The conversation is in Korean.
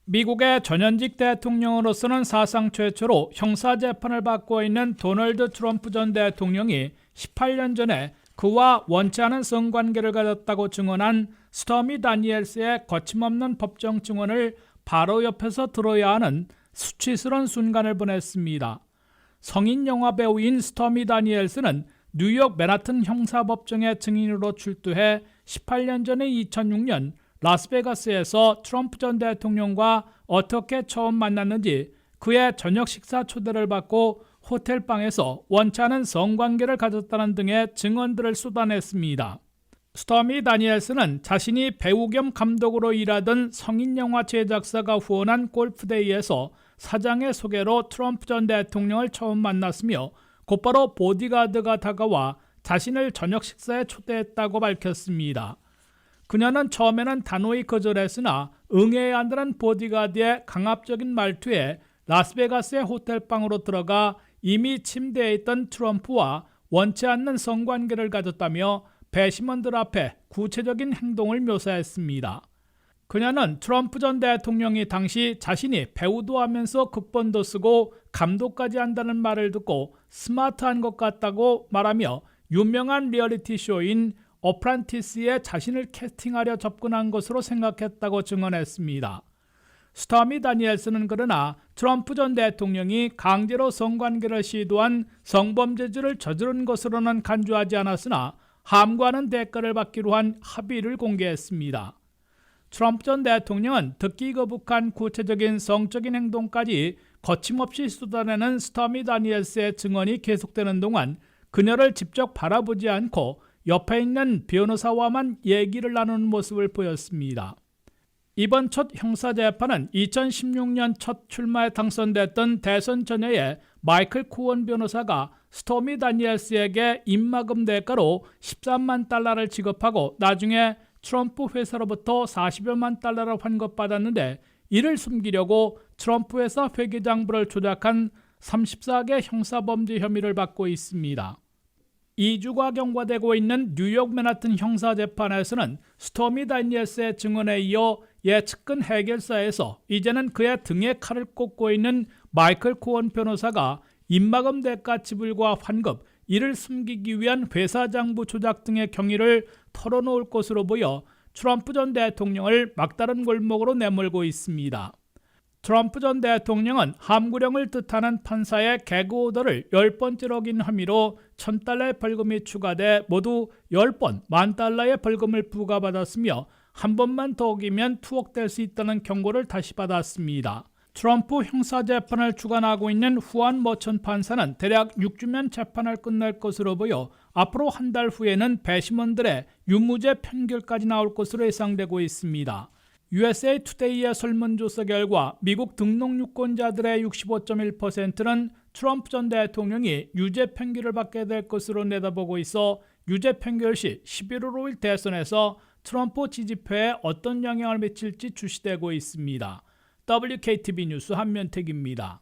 미국의 전현직 대통령으로서는 사상 최초로 형사재판을 받고 있는 도널드 트럼프 전 대통령이 18년 전에 그와 원치 않은 성관계를 가졌다고 증언한 스토미 다니엘스의 거침없는 법정 증언을 바로 옆에서 들어야 하는 수치스러운 순간을 보냈습니다. 성인 영화배우인 스토미 다니엘스는 뉴욕 맨하튼 형사법정의 증인으로 출두해 18년 전인 2006년 라스베가스에서 트럼프 전 대통령과 어떻게 처음 만났는지, 그의 저녁 식사 초대를 받고 호텔방에서 원치 않은 성관계를 가졌다는 등의 증언들을 쏟아냈습니다. 스토미 다니엘스는 자신이 배우 겸 감독으로 일하던 성인 영화 제작사가 후원한 골프데이에서 사장의 소개로 트럼프 전 대통령을 처음 만났으며 곧바로 보디가드가 다가와 자신을 저녁 식사에 초대했다고 밝혔습니다. 그녀는 처음에는 단호히 거절했으나 응해야 한다는 보디가드의 강압적인 말투에 라스베가스의 호텔방으로 들어가 이미 침대에 있던 트럼프와 원치 않는 성관계를 가졌다며 배심원들 앞에 구체적인 행동을 묘사했습니다. 그녀는 트럼프 전 대통령이 당시 자신이 배우도 하면서 극본도 쓰고 감독까지 한다는 말을 듣고 스마트한 것 같다고 말하며 유명한 리얼리티 쇼인 어프란티스에 자신을 캐스팅하려 접근한 것으로 생각했다고 증언했습니다. 스토미 다니엘스는 그러나 트럼프 전 대통령이 강제로 성관계를 시도한 성범죄죄를 저지른 것으로는 간주하지 않았으나 함구하는 대가를 받기로 한 합의를 공개했습니다. 트럼프 전 대통령은 듣기 거북한 구체적인 성적인 행동까지 거침없이 쏟아내는 스토미 다니엘스의 증언이 계속되는 동안 그녀를 직접 바라보지 않고 옆에 있는 변호사와만 얘기를 나누는 모습을 보였습니다. 이번 첫 형사재판은 2016년 첫 출마에 당선됐던 대선 전야에 마이클 코언 변호사가 스토미 다니엘스에게 입막음 대가로 13만 달러를 지급하고 나중에 트럼프 회사로부터 40여만 달러를 환급받았는데, 이를 숨기려고 트럼프 회사 회계장부를 조작한 34개 형사범죄 혐의를 받고 있습니다. 2주가 경과되고 있는 뉴욕 맨하튼 형사재판에서는 스토미 다니엘스의 증언에 이어 예측근 해결사에서 이제는 그의 등에 칼을 꽂고 있는 마이클 코언 변호사가 입막음 대가 지불과 환급, 이를 숨기기 위한 회사 장부 조작 등의 경위를 털어놓을 것으로 보여 트럼프 전 대통령을 막다른 골목으로 내몰고 있습니다. 트럼프 전 대통령은 함구령을 뜻하는 판사의 개그 오더를 10번째로 어긴 혐의로 1,000달러의 벌금이 추가돼 모두 10번 10,000달러의 벌금을 부과받았으며 한 번만 더 어기면 투옥될 수 있다는 경고를 다시 받았습니다. 트럼프 형사재판을 주관하고 있는 후안 머천 판사는 대략 6주면 재판을 끝낼 것으로 보여 앞으로 한 달 후에는 배심원들의 유무죄 판결까지 나올 것으로 예상되고 있습니다. USA 투데이의 설문조사 결과 미국 등록 유권자들의 65.1%는 트럼프 전 대통령이 유죄 판결을 받게 될 것으로 내다보고 있어 유죄 판결 시 11월 5일 대선에서 트럼프 지지표에 어떤 영향을 미칠지 주시되고 있습니다. WKTV 뉴스 한면택입니다.